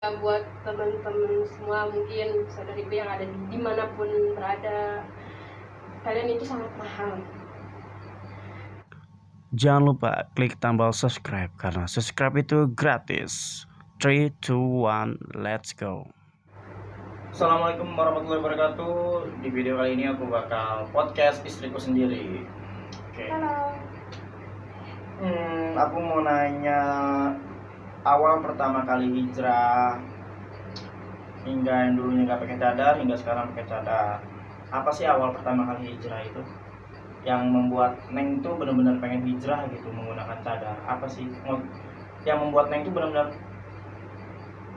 buat teman-teman semua, mungkin saudariku yang ada dimanapun berada, kalian itu sangat mahal. Jangan lupa klik tombol subscribe karena subscribe itu gratis. 3, 2, 1, let's go. Assalamualaikum warahmatullahi wabarakatuh. Di video kali ini aku bakal podcast istriku sendiri. Oke. Halo. Aku mau nanya, awal pertama kali hijrah hingga yang dulunya nggak pakai cadar hingga sekarang pakai cadar. Apa sih awal pertama kali hijrah itu? Yang membuat Neng tuh benar-benar pengen hijrah gitu menggunakan cadar. Apa sih yang membuat Neng tuh benar-benar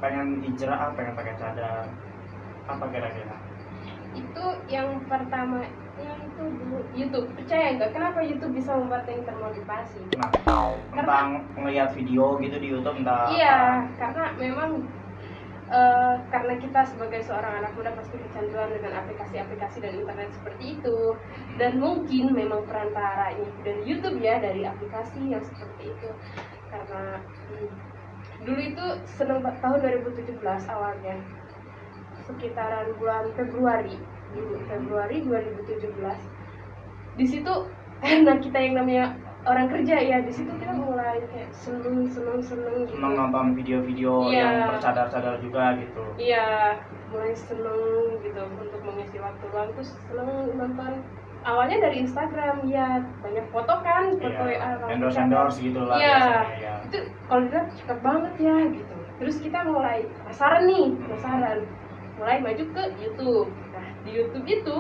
pengen hijrah, pengen pakai cadar? Apa kira-kira? Itu yang pertama itu dulu YouTube. Percaya nggak kenapa YouTube bisa membuat yang termotivasi? Tentang ngelihat video gitu di YouTube entah Iya, karena memang karena kita sebagai seorang anak muda pasti kecanduan dengan aplikasi-aplikasi dan internet seperti itu, dan mungkin memang perantaranya dari YouTube ya, dari aplikasi yang seperti itu. Karena dulu itu seneng tahun 2017 awalnya, sekitaran bulan Februari 2017. Di situ karena kita yang namanya orang kerja ya, di situ kita mulai kayak seneng gitu. nonton video-video yang bercadar-cadar juga gitu. Iya, mulai seneng gitu untuk mengisi waktu luang, terus seneng nonton. Awalnya dari Instagram ya, banyak foto kan, foto endorse gitu lah. Iya, ya. itu kalau dilihat cakep banget ya gitu. Terus kita mulai penasaran, mulai maju ke YouTube. Nah, di YouTube itu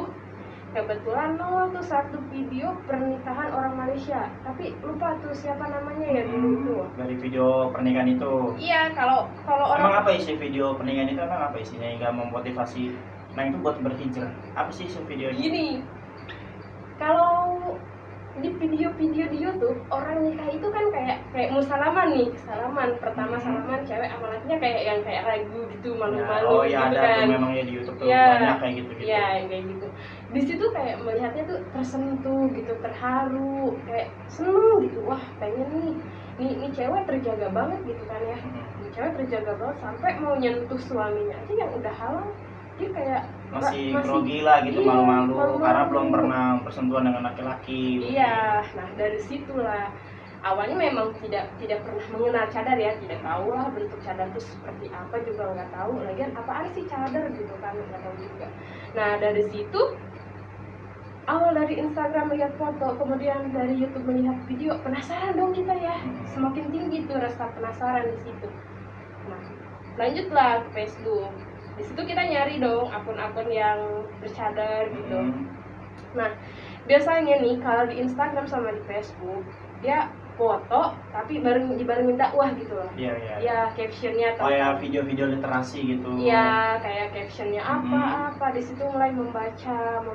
kebetulan nongol tuh satu video pernikahan orang Malaysia, tapi lupa tuh siapa namanya ya dulu itu. Dari video pernikahan itu. Iya, kalau orang. Emang apa isi video pernikahan itu? Emang apa isinya hingga memotivasi Neng itu buat berhijrah? Apa sih isi videonya? Gini, kalau di video-video di YouTube orang nikah itu kan kayak mau salaman nih, pertama salaman cewek sama lakinya kayak ragu gitu, malu-malu ya, gitu ada kan. tuh memang ya di YouTube tuh ya, banyak kayak gitu. Iya, kayak gitu. Di situ kayak melihatnya tuh tersentuh gitu, terharu, kayak seneng gitu. Wah, pengen nih cewek terjaga banget gitu kan ya. Ini cewek terjaga banget sampai mau nyentuh suaminya aja yang udah halal, dia kayak masih grogi lah gitu, iya, malu-malu karena belum pernah bersentuhan dengan laki-laki. Iya, nah dari situlah awalnya memang tidak pernah mengenal cadar ya, tidak tahu lah bentuk cadar itu seperti apa juga nggak tahu. Lagian apaan sih cadar gitu kan, nggak tahu juga. Nah dari situ awal dari Instagram melihat foto, kemudian dari YouTube melihat video, penasaran dong kita ya, semakin tinggi tuh rasa penasaran di situ. Nah lanjutlah ke Facebook. Di situ kita nyari dong akun-akun yang bercadar gitu. Nah biasanya nih kalau di Instagram sama di Facebook dia foto tapi dibarengin dakwah gitu loh. Iya, captionnya atau kayak video-video literasi gitu. Iya, kayak captionnya apa di situ mulai membaca,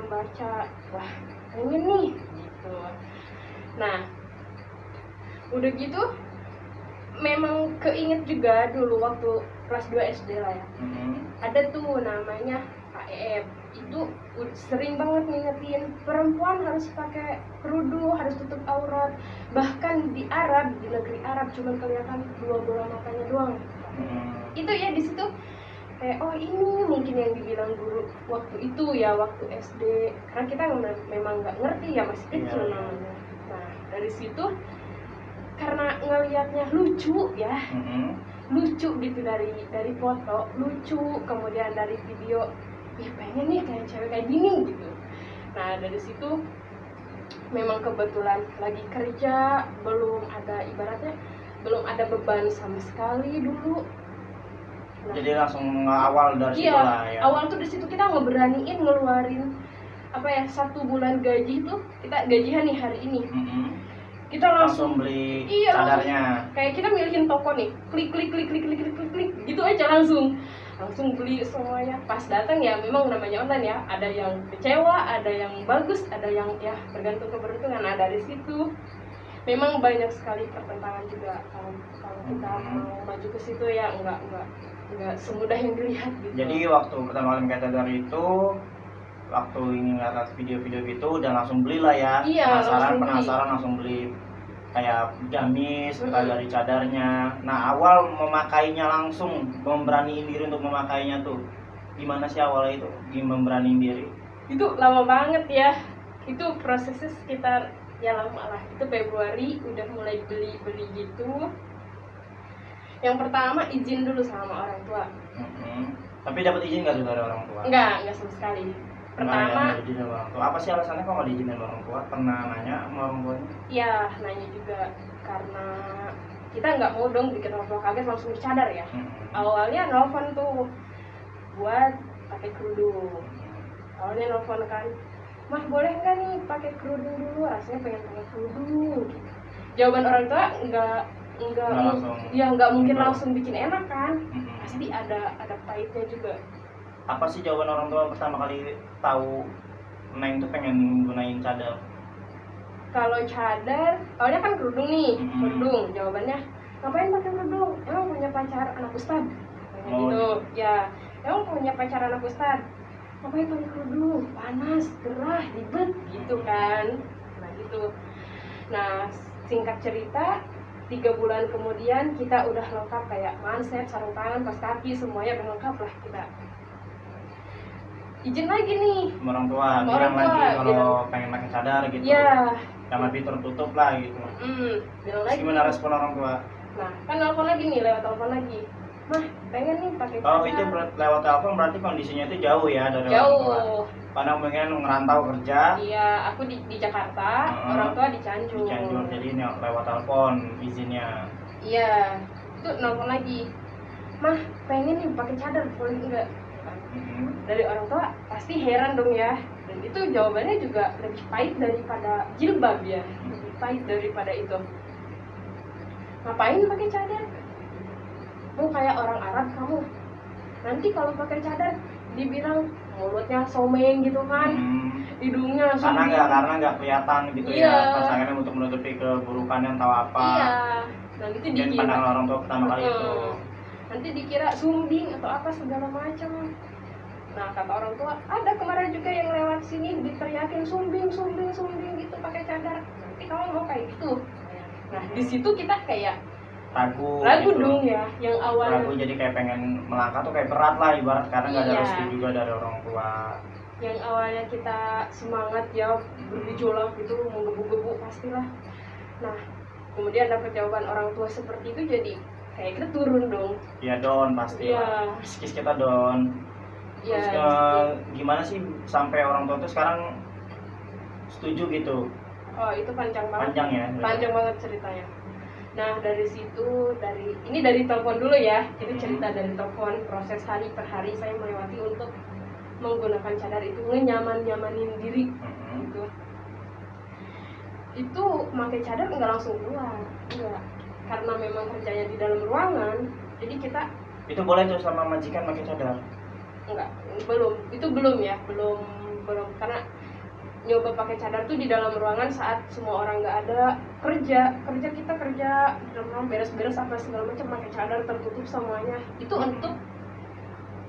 wah pengen nih gitu. Nah udah gitu memang keinget juga dulu waktu kelas 2 SD lah ya. Ada tuh namanya KEF, itu sering banget ngingetin perempuan harus pakai kerudung, harus tutup aurat. Bahkan di Arab, di negeri Arab cuma kelihatan dua bola matanya doang. Itu ya di situ kayak oh ini mungkin yang dibilang guru waktu itu ya, waktu SD, karena kita memang nggak ngerti ya, masih kecil namanya. Nah dari situ karena ngelihatnya lucu ya, lucu gitu, dari foto lucu, kemudian dari video ya pengen nih kayak cewek kayak gini gitu. Nah dari situ memang kebetulan lagi kerja, belum ada beban sama sekali dulu. Nah, jadi langsung awal dari situ lah ya. Awal tuh di situ kita ngeberaniin ngeluarin apa ya, 1 bulan gaji tuh kita gajian nih hari ini. Kita langsung beli cadarnya. Kayak kita milihin toko nih, klik gitu aja, langsung beli semuanya. Pas datang ya memang namanya online ya, ada yang kecewa, ada yang bagus, ada yang ya tergantung keberuntungan. Nah dari situ memang banyak sekali pertentangan juga kalau kita mau maju ke situ ya, nggak semudah yang dilihat gitu. Jadi waktu pertama kali pakai cadar itu, waktu ingin ngeliat video-video gitu dan langsung belilah ya. Iya, penasaran langsung beli. kayak gamis dari cadarnya. Nah, awal memakainya langsung memberaniin diri untuk memakainya tuh gimana sih awalnya itu memberaniin diri? Itu lama banget ya, itu prosesnya sekitar ya lama lah, itu Februari udah mulai beli gitu. Yang pertama izin dulu sama orang tua. Tapi dapat izin nggak tuh dari orang tua? Enggak sama sekali. Pertama, izin dari orang tua. Apa sih alasannya kok nggak diizinin dari orang tua? Pernah nanya sama orang tuanya? ya nanya juga karena kita nggak mau dong bikin orang tua kaget langsung dicadar ya. Awalnya nelfon tuh buat pakai kerudung. Awalnya nelfon kan, Mah boleh nggak nih pakai kerudung dulu? Rasanya pengen pakai kerudung. Jawaban orang tua nggak mungkin langsung bikin enak kan. Pasti ada pahitnya juga. Apa sih jawaban orang tua pertama kali tahu Neng tuh pengen gunain cadar? Kalau cadar, awalnya kan kerudung nih, kerudung. Jawabannya, ngapain pakai kerudung? Emang punya pacar anak ustad? Gitu, ya. Emang punya pacar anak ustad? Ngapain pakai kerudung? Panas, gerah, ribet, gitu kan? Nah gitu. Nah singkat cerita, 3 bulan kemudian kita udah lengkap kayak manset, sarung tangan, tas kaki, semuanya udah lengkap lah kita. Izin lagi nih orang tua bilang lagi kalau pengen pakai cadar gitu. Iya. Yang lebih tertutup lah gitu. Bilang lagi. Gimana respon orang tua? Nah kan telepon lagi nih, lewat telepon lagi. Mah pengen nih pakai cadar. Kalau itu lewat telepon berarti kondisinya itu jauh ya dari jauh. orang tua. Karena mungkin ngerantau kerja. Iya, aku di Jakarta, orang tua di Cianjur. Jadi ini lewat telepon izinnya. Iya, itu nelfon lagi. Mah pengen nih pakai cadar, boleh enggak? Dari orang tua pasti heran dong ya. Dan itu jawabannya juga lebih pahit daripada jilbab ya, lebih pahit daripada itu. Ngapain pakai cadar? Mau kayak orang Arab kamu. Nanti kalau pakai cadar dibilang mulutnya someng gitu kan, hidungnya karena nggak kelihatan gitu ya, pasangannya untuk menutupi keburukannya atau apa. Iya, nah itu dikira pandangan orang tua pertama kali itu. Nanti dikira sumbing atau apa segala macam. Nah kata orang tua, ada kemarin juga yang lewat sini diteriakin sumbing gitu pakai cadar. Nanti kamu mau kayak gitu. Nah di situ kita kayak ragu gitu dong ya, yang awalnya ragu jadi kayak pengen melangkah tuh kayak berat lah ibarat karena nggak ada restu juga dari orang tua. Yang awalnya kita semangat ya bergejolak gitu, mau gebu-gebu pastilah. Nah kemudian dapat jawaban orang tua seperti itu, jadi kayak kita turun dong. Iya down pasti lah. Psikis kita down. Terus gimana sih sampai orang tua tuh sekarang setuju gitu? Oh itu panjang banget. Panjang ya. Panjang banget ceritanya. Nah dari situ, dari telepon dulu ya, itu cerita dari telepon, proses hari per hari saya melewati untuk menggunakan cadar itu, nyamanin diri gitu. Itu pakai cadar nggak langsung keluar, enggak, karena memang kerjanya di dalam ruangan, jadi kita itu boleh tuh sama majikan pakai cadar? Enggak, belum karena nyoba pakai cadar tuh di dalam ruangan saat semua orang nggak ada, kerja dalam beres-beres apa segala macam pakai cadar tertutup semuanya, itu untuk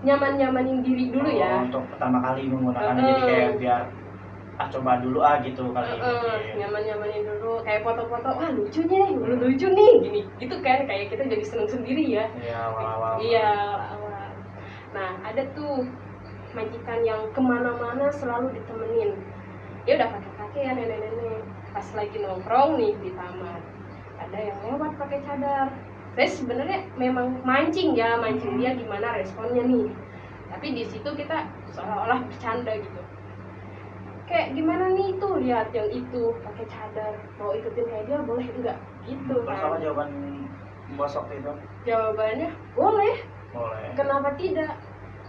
nyamanin diri dulu ya. Untuk pertama kali menggunakannya jadi kayak biar coba dulu gitu kali ini. Nyamanin dulu, kayak foto-foto, wah lucu nih gini gitu kan, kayak kita jadi seneng sendiri ya. Iya awal-awal. Iya awal. Nah ada tuh majikan yang kemana-mana selalu ditemenin. Dia udah kakek ya, nenek-nenek. Pas lagi nongkrong nih di taman, ada yang lewat pakai cadar. Saya sebenarnya memang mancing dia gimana responnya nih. Tapi di situ kita seolah-olah bercanda gitu. Kayak gimana nih tuh, lihat yang itu pakai cadar, mau ikutin kayak dia boleh enggak? Gitu kan. Terus apa jawaban bos waktu itu? Jawabannya boleh. Kenapa tidak?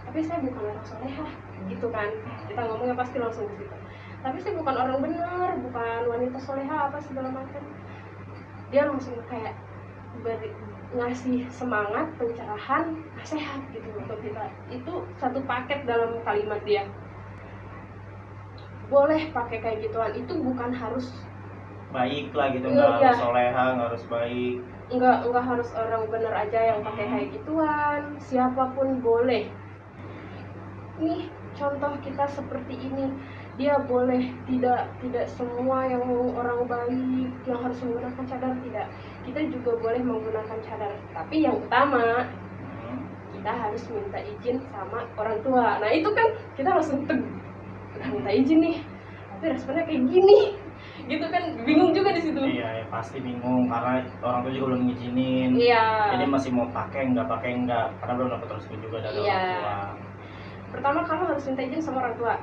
Tapi saya bukan orang solehah, gitu kan. Kita ngomongnya pasti langsung ke situ. Tapi saya bukan orang benar, bukan wanita solehah apa segala macam. Dia langsung kayak ngasih semangat, pencerahan, nasihat gitu untuk kita. Itu satu paket dalam kalimat dia. Boleh pakai kayak gituan, itu bukan harus baik lah gitu, nggak harus solehah, nggak harus baik. Nggak harus orang benar aja yang pakai kayak gituan, siapapun boleh. Nih contoh kita seperti ini, dia boleh tidak semua yang orang baik yang harus menggunakan cadar, tidak, kita juga boleh menggunakan cadar, tapi yang utama kita harus minta izin sama orang tua. Nah itu kan kita langsung udah minta izin nih, tapi responnya kayak gini, gitu kan, bingung juga di situ. Iya ya, pasti bingung karena orang tua juga belum ngizinin. Iya. Jadi masih mau pakai enggak karena belum dapat restu juga dari Iya. orang tua. Pertama kamu harus minta izin sama orang tua,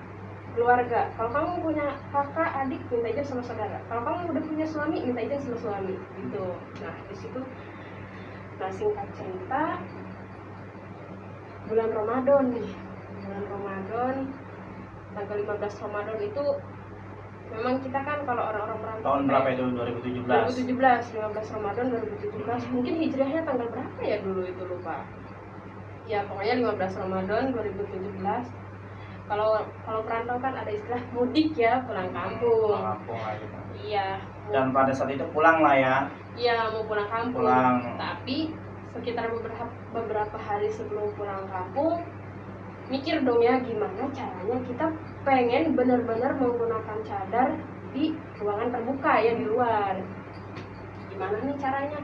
keluarga. Kalau kamu punya kakak, adik, minta izin sama saudara. Kalau kamu udah punya suami, minta izin sama suami, gitu. Nah di situ, nah singkat cerita, bulan Ramadan nih, bulan Ramadan, tanggal 15 Ramadan itu memang kita kan kalau orang-orang merantau Tahun berapa itu? 2017. 15 Ramadan 2017. Mungkin hijrahnya tanggal berapa ya dulu itu, lupa. Ya pokoknya 15 Ramadan 2017. Kalau perantau kan ada istilah mudik ya, pulang kampung. Pulang kampung lah gitu. Iya. Dan pada saat itu pulang lah ya. Iya, mau pulang kampung. Pulang. Tapi sekitar beberapa hari sebelum pulang kampung, mikir dong ya gimana caranya kita pengen benar-benar menggunakan cadar di ruangan terbuka ya, di luar. Gimana nih caranya?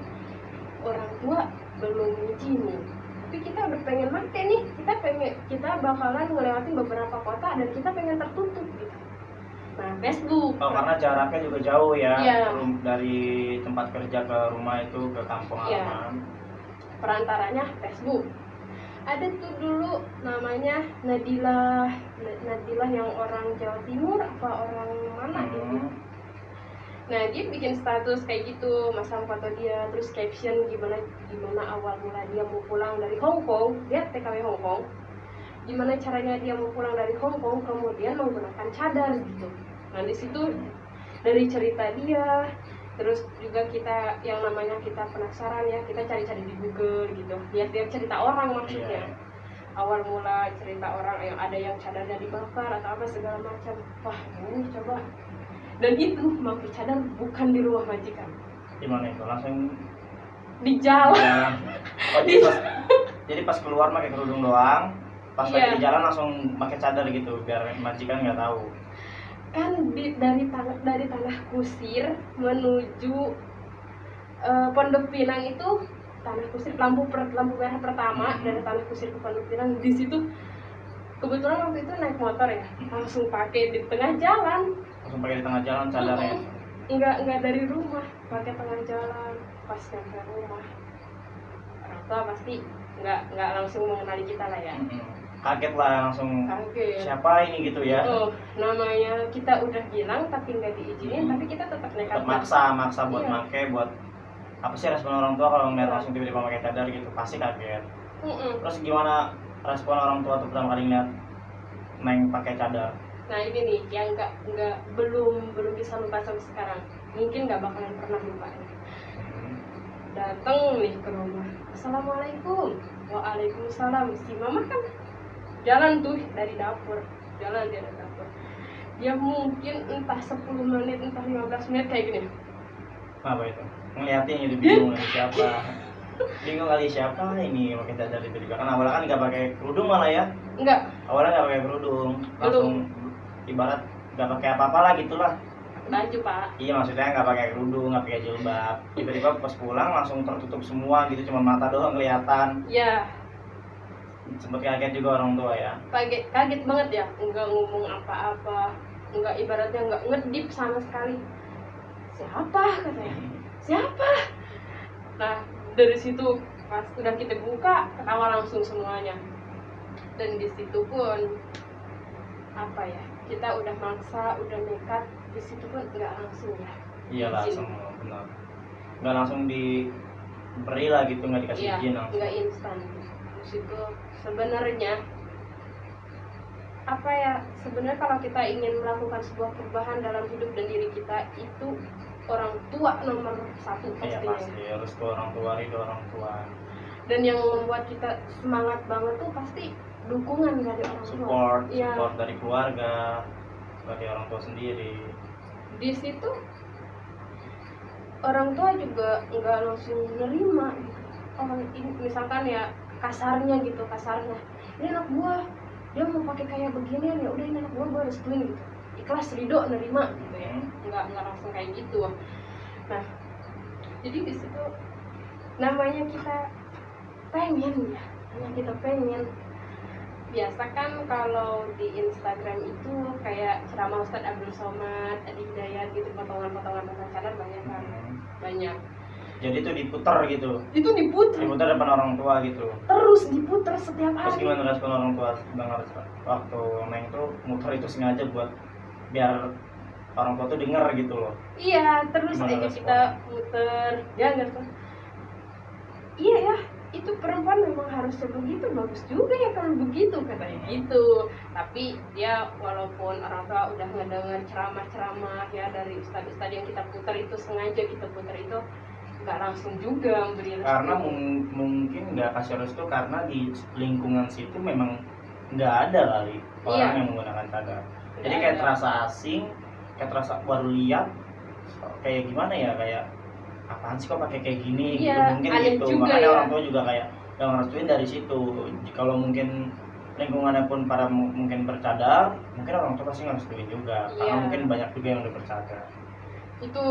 Orang tua belum izinin, tapi kita udah pengen make nih, kita bakalan ngelewatin beberapa kota dan kita pengen tertutup gitu. Nah Facebook. Oh, karena jaraknya juga jauh ya. Iya. Dari tempat kerja ke rumah itu ke kampung Iya. halaman. Perantaranya Facebook. Ada tuh dulu namanya Nadilah yang orang Jawa Timur apa orang mana gitu. Nah dia bikin status kayak gitu, masang foto dia, terus caption gimana awal mula dia mau pulang dari Hong Kong, dia TKW Hong Kong. Gimana caranya dia mau pulang dari Hong Kong kemudian menggunakan cadar gitu. Nah di situ dari cerita dia, terus juga kita yang namanya kita penasaran ya, kita cari-cari di Google gitu, lihat-lihat cerita orang maksudnya. Awal mula cerita orang yang ada yang cadarnya dibakar atau apa segala macam. Wah ini coba. Dan itu pakai cadar bukan di rumah majikan. Di mana itu? Langsung di jalan. Oh, jadi pas keluar pakai kerudung doang, pas lagi di jalan langsung pakai cadar gitu biar majikan nggak tahu. Kan dari tanah Kusir menuju Pondok Pinang itu tanah Kusir, lampu merah pertama dari tanah Kusir ke Pondok Pinang. Di situ kebetulan waktu itu naik motor ya, langsung pakai di tengah jalan. Langsung pakai di tengah jalan cadarnya. Enggak dari rumah, pakai tengah jalan. Pas sampai rumah, orang tua pasti nggak langsung mengenali kita lah ya. Kaget lah langsung. Kaget. Siapa ini gitu ya? Oh, namanya kita udah bilang tapi nggak diizinin, tapi kita tetap nekat. Maksa buat make, buat apa sih respon orang tua kalau ngeliat langsung tiba-tiba pakai cadar gitu, pasti kaget. Terus gimana respon orang tua tuh pertama kali ngeliat Neng pakai cadar? Nah ini nih yang belum bisa lupa sampai sekarang, mungkin nggak bakalan pernah lupa. Datang nih ke rumah, assalamualaikum, waalaikumsalam. Si mama kan jalan tuh dari dapur, dia mungkin entah 10 menit entah 15 menit kayak gini. Apa itu? Ngeliatin gitu, bingung kali siapa. Bingung kali siapa ini pakai cadar itu juga. Kan awalnya kan nggak pakai kerudung malah ya. Enggak. Awalnya nggak pakai kerudung, langsung ibarat nggak pakai apa-apa lah gitulah. Baju pak. Iya maksudnya nggak pakai kerudung, nggak pakai jilbab. Tiba-tiba pas pulang langsung tertutup semua gitu, cuma mata doang kelihatan. Iya. Sempet kaget juga orang tua ya. Kaget banget ya, nggak ngomong apa-apa, nggak ibaratnya nggak ngedip sama sekali. Siapa katanya? Siapa? Nah dari situ pas udah kita buka ketawa langsung semuanya. Dan di situ pun apa ya? Kita udah maksa, udah nekat, di situ pun nggak langsung ya. Iya langsung, benar. Nggak langsung diberi lah gitu, nggak dikasih izin langsung. Nggak instan. Di situ sebenarnya apa ya? Sebenarnya kalau kita ingin melakukan sebuah perubahan dalam hidup dan diri kita, itu orang tua nomor satu pastinya. Iya pasti, harus ke orang tua, ridho orang tua. Dan yang membuat kita semangat banget tuh pasti dukungan dari orang tua. Support Ya. dari keluarga, dari orang tua sendiri. Di situ orang tua juga nggak langsung nerima gitu. Misalkan ya kasarnya, ini anak gua dia mau pakai kayak beginian, ya udah ini anak gua restuin gitu. ikhlas ridho nerima gitu ya, nggak langsung kayak gitu. Nah jadi di situ namanya kita pengen ya, biasa kan kalau di Instagram itu kayak ceramah Ustadz Abdul Somad, Adi Hidayat gitu, potongan-potongan tentang cadar banyak kan, banyak. Jadi itu diputar gitu. Itu diputar Depan orang tua gitu. terus diputar setiap Terus hari. gimana respon orang tua Bang Aris waktu Neng tuh muter itu sengaja buat biar orang tua tuh denger gitu loh. Iya, terus Gimana aja responnya? kita muter, dia ngerti. Iya ya, itu perempuan memang harusnya begitu, bagus juga ya kalau begitu katanya gitu. Tapi dia walaupun orang tua udah ngedenger ceramah-ceramah ya dari ustadz-ustadz yang kita putar itu, sengaja kita putar itu, nggak langsung juga memberi restu. Karena mungkin nggak kasih restu karena di lingkungan situ memang nggak ada kali orang Iya. yang menggunakan cadar. Jadi Nggak kayak ada. terasa asing, kayak terasa baru lihat, kayak gimana ya, kayak apaan sih kok pakai kayak gini gitu, Iya, mungkin aneh gitu. juga Makanya ya. orang tua juga kayak yang ngerestuin dari situ. Kalau mungkin lingkungannya pun para mungkin bercadar, mungkin orang tua pasti ngerestuin juga. Karena Iya. mungkin banyak juga yang udah bercadar. Itu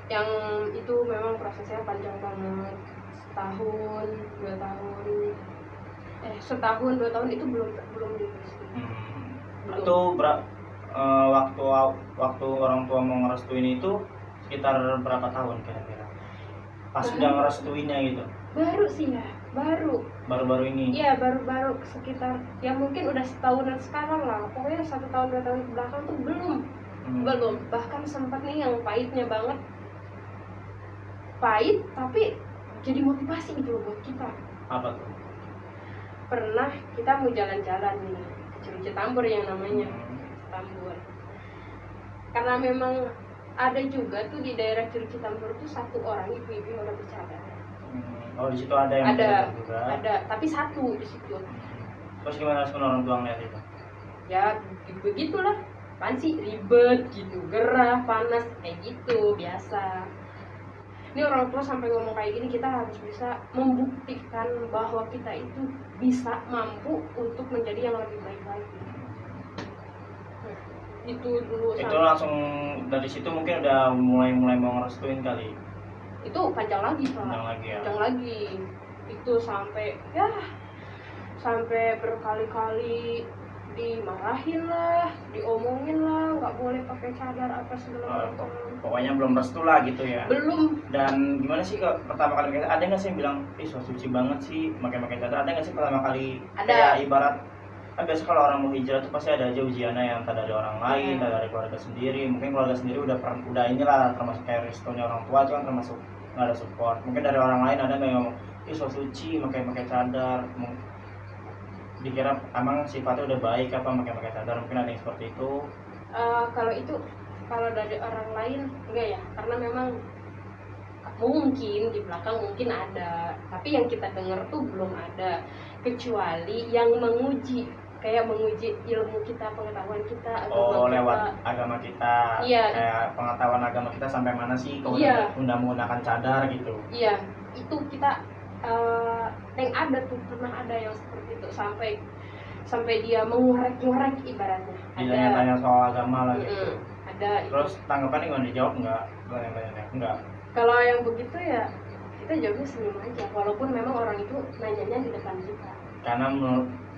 yang itu memang prosesnya panjang banget, setahun 2 tahun itu belum direstui. Belum. Itu waktu orang tua mau ngerestuin itu sekitar berapa tahun kira-kira? Pas udah ngerestuinnya gitu, Baru sih ya, baru-baru ini. iya baru sekitar ya mungkin udah setahunan sekarang lah, pokoknya 1 tahun 2 tahun ke belakang tuh belum. Bahkan sempat nih yang pahitnya banget, pahit tapi jadi motivasi gitu loh buat kita. Apa tuh? Pernah kita mau jalan-jalan nih ke Curug Tambur yang namanya Tambur, karena memang ada juga tuh di daerah Curug Tambur tuh 1 orang ibu-ibu yang udah bercadar. Oh, di situ ada yang bercadar juga. Ada tapi 1 di situ. Terus gimana respon orang tua ngeliat itu? Ya begitulah, apaan sih, ribet gitu, gerah, panas kayak gitu biasa. Ini orang tua sampai ngomong kayak gini, kita harus bisa membuktikan bahwa kita itu bisa mampu untuk menjadi yang lebih baik lagi. Nah, itu dulu Itu langsung dari situ mungkin udah mulai mau ngerestuin kali. itu panjang lagi Pak. Panjang lagi ya. Panjang lagi. Itu sampai berkali-kali dimarahin lah, diomongin lah, nggak boleh pakai cadar apa segala macam. Pokoknya belum restu lah gitu ya. Belum. Dan gimana sih kalau pertama kali ada nggak sih yang bilang, ih so suci banget sih pakai cadar? Ada nggak sih pertama kali? Ada. Kayak ibarat kan biasa kalau orang mau hijrah tuh pasti ada aja ujiannya, yang entah dari orang lain, entah dari keluarga sendiri. Mungkin keluarga sendiri udah inilah termasuk kayak restonya orang tua itu kan termasuk nggak ada support. Mungkin dari orang lain ada yang ngomong, ih so suci pakai cadar. Dikira emang sifatnya udah baik apa pakai cadar, mungkin ada yang seperti itu. Kalau dari orang lain enggak ya, karena memang mungkin di belakang mungkin ada, tapi yang kita dengar tuh belum ada, kecuali yang menguji ilmu kita, pengetahuan kita, agama kita. Lewat agama kita. Iya. Kayak pengetahuan agama kita sampai mana sih kalau Iya. udah menggunakan cadar gitu. Iya, itu kita yang ada tuh, pernah ada yang seperti itu, sampai dia mengorek ibaratnya. Ditanya-tanya soal agama lah gitu. Ada. Terus tanggapannya gimana, dijawab enggak? Enggak. Kalau yang begitu ya kita jawabnya senyum aja, walaupun memang orang itu nanyanya di depan kita.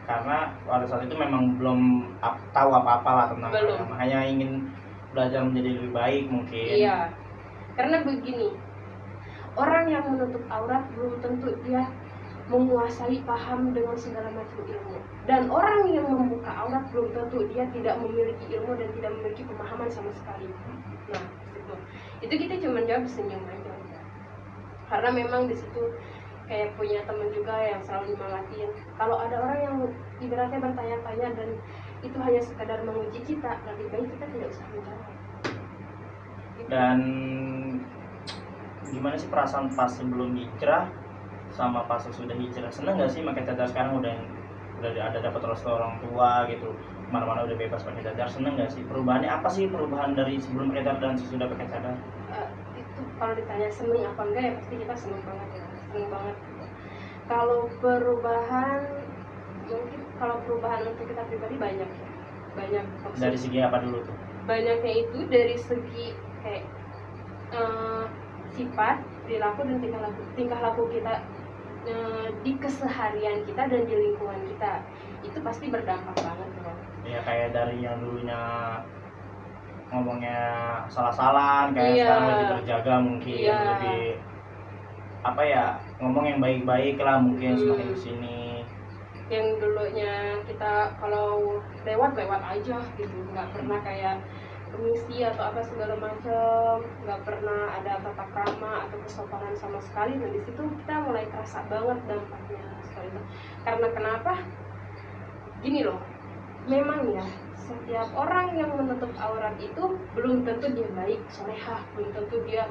Karena pada saat itu memang belum tahu apa-apa lah tentang Belum. agama, hanya ingin belajar menjadi lebih baik mungkin. Iya, karena begini, orang yang menutup aurat belum tentu dia menguasai, paham dengan segala macam ilmu, dan orang yang membuka aurat belum tentu dia tidak memiliki ilmu dan tidak memiliki pemahaman sama sekali. Nah, itu kita cuma jawab senyum aja udah. Karena memang di situ kayak punya teman juga yang selalu nyemangatin, kalau ada orang yang ibaratnya bertanya-tanya dan itu hanya sekadar menguji kita, lebih baik kita tidak usah menjawab. Dan gimana sih perasaan pas sebelum hijrah sama pas sudah hijrah? Seneng nggak sih pakai cadar sekarang udah ada dapat restu orang tua gitu, mana-mana udah bebas pakai cadar? Seneng nggak sih? Perubahannya apa sih, perubahan dari sebelum pakai cadar dan sesudah pakai cadar? Itu kalau ditanya seneng apa enggak ya pasti kita seneng banget ya, seneng banget. Kalau perubahan, mungkin kalau perubahan untuk kita pribadi banyak ya, banyak Dari segi apa dulu tuh? banyaknya itu dari segi kayak sifat, perilaku dan tingkah laku kita di keseharian kita dan di lingkungan kita, itu pasti berdampak banget bro. Ya kayak dari yang dulunya ngomongnya salah-salah, kayak Iya. sekarang lebih terjaga mungkin, Iya. lebih apa ya, ngomong yang baik-baik lah mungkin semakin Hmm. kesini. Yang dulunya kita kalau lewat aja gitu, nggak pernah kayak permisi atau apa segala macam, nggak pernah ada tata krama atau kesopanan sama sekali. Dan di situ kita mulai kerasa banget dampaknya sekali itu. Karena kenapa? Gini loh, memang ya setiap orang yang menutup aurat itu belum tentu dia baik, solehah, belum tentu dia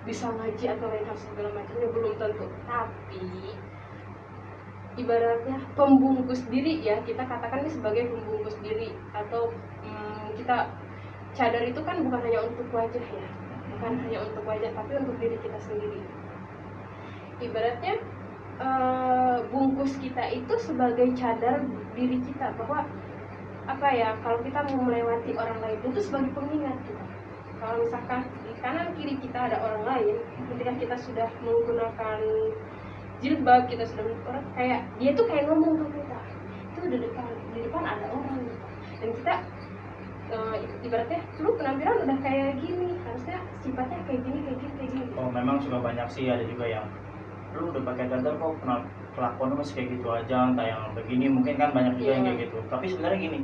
bisa ngaji atau lain hal segala macamnya, belum tentu. Tapi ibaratnya pembungkus diri ya, kita katakan ini sebagai pembungkus diri. Atau kita cadar itu kan bukan hanya untuk wajah ya, bukan hanya untuk wajah, tapi untuk diri kita sendiri. Ibaratnya bungkus kita itu sebagai cadar diri kita, bahwa apa ya, kalau kita mau melewati orang lain itu sebagai pengingat kita. Kalau misalkan di kanan kiri kita ada orang lain, ketika kita sudah menggunakan jilbab, kita sudah orang kayak dia tuh kayak ngomong ke kita, itu di depan ada orang gitu. Dan kita ibaratnya lu penampilan udah kayak gini, harusnya sifatnya kayak gini. Oh memang suka banyak sih, ada juga yang lu udah pakai cadar kok kelakuan lu masih kayak gitu aja, entah yang begini, mungkin kan banyak juga yang kayak gitu. Tapi sebenarnya gini,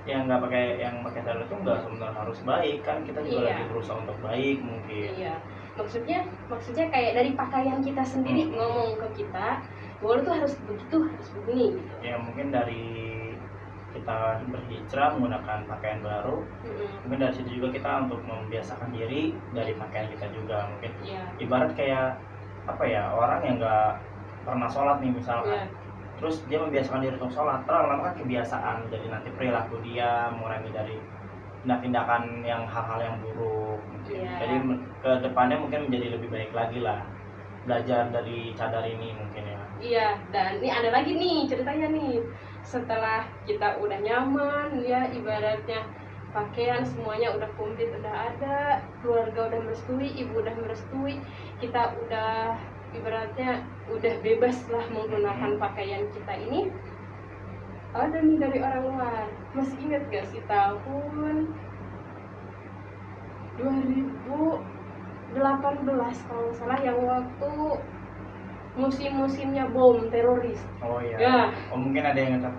yang pakai cadar itu nggak sebenarnya harus baik kan, kita juga Iya. lagi berusaha untuk baik mungkin. Iya, maksudnya kayak dari pakaian kita sendiri ngomong ke kita bahwa lu tuh harus begitu, harus begini gitu. Ya mungkin dari kita berhijrah menggunakan pakaian baru, mungkin dari situ juga kita untuk membiasakan diri dari pakaian kita juga mungkin. Iya. Ibarat kayak apa ya, orang yang nggak pernah sholat nih misalkan, Iya. terus dia membiasakan diri untuk sholat, lama-lama kan kebiasaan, jadi nanti perilaku dia mengurangi dari tindakan yang hal-hal yang buruk mungkin. Iya. Jadi ke depannya mungkin menjadi lebih baik lagi lah, belajar dari cadar ini mungkin ya. Iya, dan ini ada lagi nih ceritanya nih. Setelah kita udah nyaman ya, ibaratnya pakaian semuanya udah komplit, udah ada, keluarga udah merestui, ibu udah merestui, kita udah ibaratnya udah bebas lah menggunakan pakaian kita ini. Ada nih dari orang luar. Masih ingat gak sih tahun 2018 kalau nggak salah, yang waktu musim-musimnya bom teroris. Oh iya. Ya. Oh mungkin ada yang kata,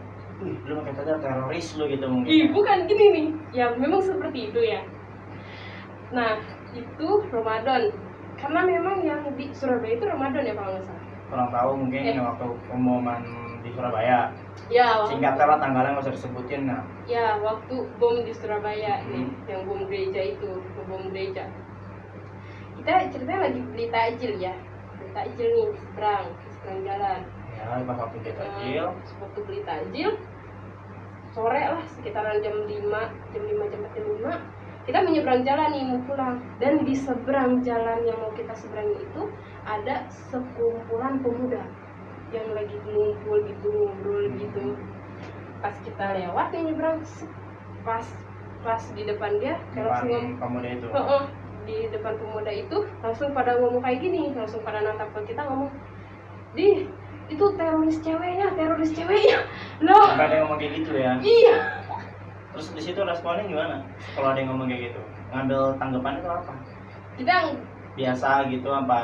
lu pakai cadar teroris lu gitu mungkin. Ih, bukan gini nih. Ya memang seperti itu ya. Nah, itu Ramadan. Karena memang yang di Surabaya itu Ramadan ya kalau nggak salah. Kurang tahu mungkin waktu pengumuman di Surabaya. Ya, Singkatnya lah, tanggalnya nggak usah disebutin. Nah, ya waktu bom di Surabaya nih, yang bom gereja itu, bom gereja. Kita ceritanya lagi beli takjil ya. Beli takjil nih, seberang jalan. ya pas waktu kita kecil, Waktu beli takjil sore lah, sekitaran jam 5, jam 4, jam 5, kita menyeberang jalan nih mau pulang. Dan di seberang jalan yang mau kita seberangi itu ada sekumpulan pemuda yang lagi ngumpul gitu, ngobrol gitu. Pas kita lewat nih nyebrang, pas di depan dia kayak langsung depan pemuda itu. di depan pemuda itu langsung pada ngomong kayak gini, langsung pada natap ke kita ngomong, "Di, itu teroris ceweknya loh." Sampai ada yang ngomong kayak gitu ya. Iya. Terus di situ responnya gimana? Kalau ada yang ngomong kayak gitu, ngambil tanggapan itu apa? Kita Biasa gitu, apa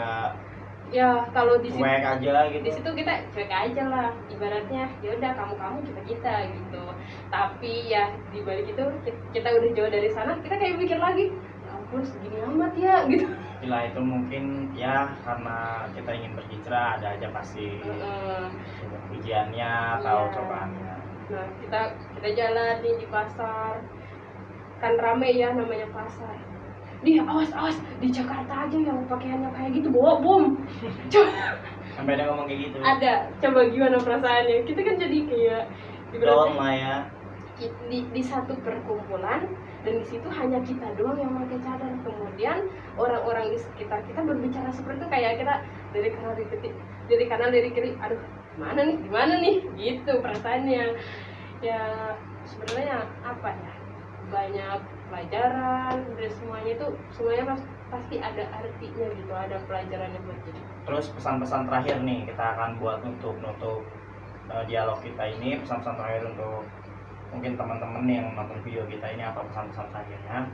ya kalau di situ, cuek aja gitu? di situ kita cuek aja lah, ibaratnya ya udah kamu kita gitu. Tapi ya di balik itu kita udah jauh dari sana, kita kayak mikir lagi, ya ampun segini amat ya gitu. Gila, itu mungkin ya karena kita ingin berhijrah, ada aja pasti ujiannya atau Iya. cobaannya. Nah kita jalan nih di pasar, kan rame ya namanya pasar. Awas di Jakarta aja yang pakaiannya kayak gitu bawa bom. Coba Sampai ada ngomong kayak gitu. ada, coba gimana perasaannya? Kita kan jadi kayak Down ibaratnya lah ya. di satu perkumpulan, dan di situ hanya kita doang yang pakai cadar. Kemudian orang-orang di sekitar kita berbicara seperti itu, kayak kita dari kanan dari kiri, aduh gimana nih gitu perasaannya. Ya sebenarnya apa ya, banyak pelajaran dan semuanya pasti ada artinya gitu, ada pelajarannya buat kita. Terus pesan-pesan terakhir nih kita akan buat nutup dialog kita ini. Pesan-pesan terakhir untuk mungkin teman-teman yang nonton video kita ini, apa pesan-pesan terakhirnya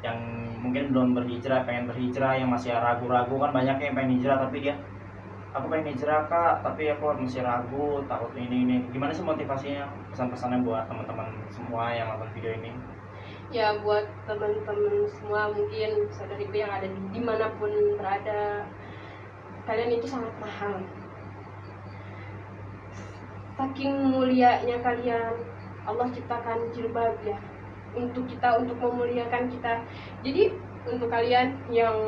yang mungkin belum berhijrah, pengen berhijrah, yang masih ragu-ragu. Kan banyak yang pengen hijrah tapi dia, aku pengen hijrah kak tapi aku masih ragu, takut ini. Gimana sih motivasinya, pesan-pesannya buat teman-teman semua yang nonton video ini? Ya buat teman-teman semua, mungkin saudariku yang ada dimanapun berada, kalian itu sangat mahal. Saking mulianya kalian, Allah ciptakan jilbab ya untuk kita, untuk memuliakan kita. Jadi untuk kalian yang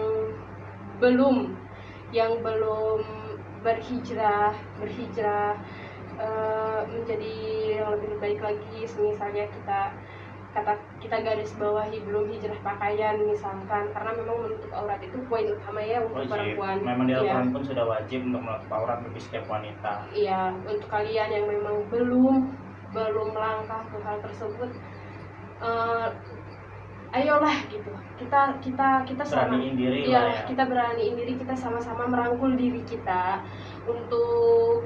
belum berhijrah menjadi yang lebih baik lagi, misalnya kita garis bawahi belum hijrah pakaian misalkan, karena memang menutup aurat itu poin utama ya untuk perempuan. Memang di Al-Quran pun sudah wajib untuk menutup aurat bagi setiap wanita. Iya, untuk kalian yang memang belum melangkah ke hal tersebut, ayolah gitu, kita sama, beraniin diri ya, lah ya. kita beraniin diri, kita sama-sama merangkul diri kita untuk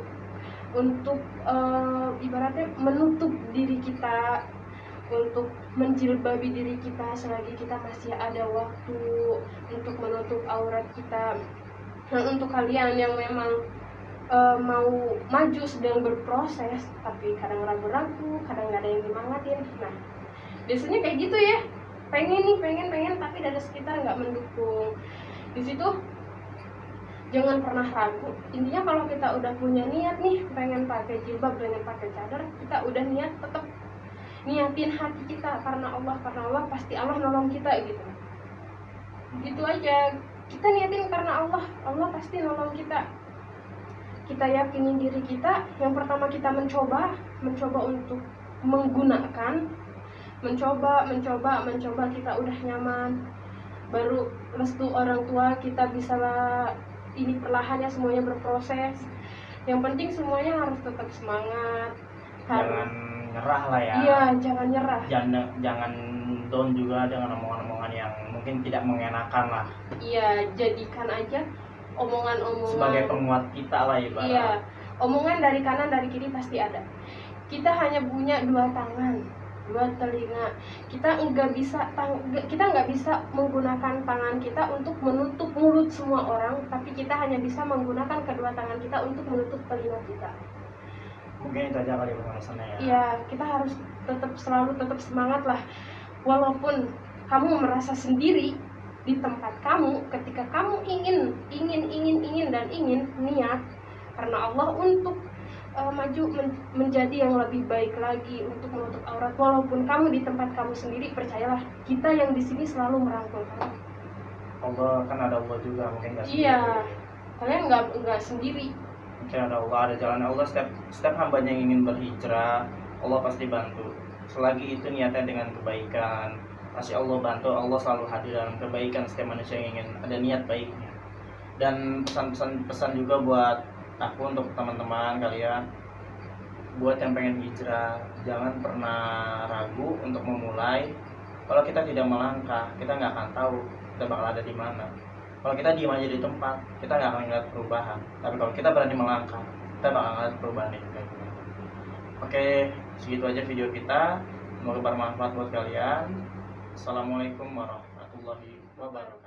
ibaratnya menutup diri kita, untuk menjilbabi diri kita selagi kita masih ada waktu untuk menutup aurat kita. Nah, untuk kalian yang memang mau maju, sedang berproses tapi kadang ragu-ragu, kadang nggak ada yang nyemangatin, nah biasanya kayak gitu ya, pengen tapi dari sekitar nggak mendukung. Di situ jangan pernah ragu. Intinya kalau kita udah punya niat nih pengen pakai jilbab, pengen pakai cadar, kita udah niat, tetap niatin hati kita karena Allah pasti Allah nolong kita gitu aja. Kita niatin karena Allah pasti nolong kita. Kita yakinin diri kita. Yang pertama kita mencoba untuk menggunakan, mencoba, kita udah nyaman, baru restu orang tua kita bisa ini perlahan ya, semuanya berproses. Yang penting semuanya harus tetap semangat, jangan nyerah lah ya. Iya, jangan nyerah, jangan down juga dengan omongan-omongan yang mungkin tidak mengenakan lah. Iya, jadikan aja omongan-omongan sebagai penguat kita lah ibarat. Iya, omongan dari kanan dari kiri pasti ada. Kita hanya punya 2 tangan, 2 telinga. Kita nggak bisa menggunakan tangan kita untuk menutup mulut semua orang, tapi kita hanya bisa menggunakan kedua tangan kita untuk menutup telinga kita. Mungkin itu aja kali pembahasannya ya. Iya, kita harus selalu tetap semangat lah. Walaupun kamu merasa sendiri di tempat kamu, ketika kamu ingin niat karena Allah untuk maju menjadi yang lebih baik lagi, untuk menutup aurat. Walaupun kamu di tempat kamu sendiri, percayalah, kita yang di sini selalu merangkul kamu. Allah kan ada Allah juga, mungkin nggak sendiri. Iya, kalian nggak sendiri. Mungkin ada Allah, ada jalan Allah. Setiap hambanya yang ingin berhijrah, Allah pasti bantu. Selagi itu niatnya dengan kebaikan, pasti Allah bantu. Allah selalu hadir dalam kebaikan setiap manusia yang ingin ada niat baiknya. Dan pesan juga buat aku, untuk teman-teman kalian, buat yang pengen hijrah, jangan pernah ragu untuk memulai. Kalau kita tidak melangkah, kita nggak akan tahu kita bakal ada di mana. Kalau kita diam aja di tempat, kita nggak akan ngeliat perubahan. Tapi kalau kita berani melangkah, kita bakal ngeliat perubahan itu. Oke, segitu aja video kita. Semoga bermanfaat buat kalian. Assalamualaikum warahmatullahi wabarakatuh.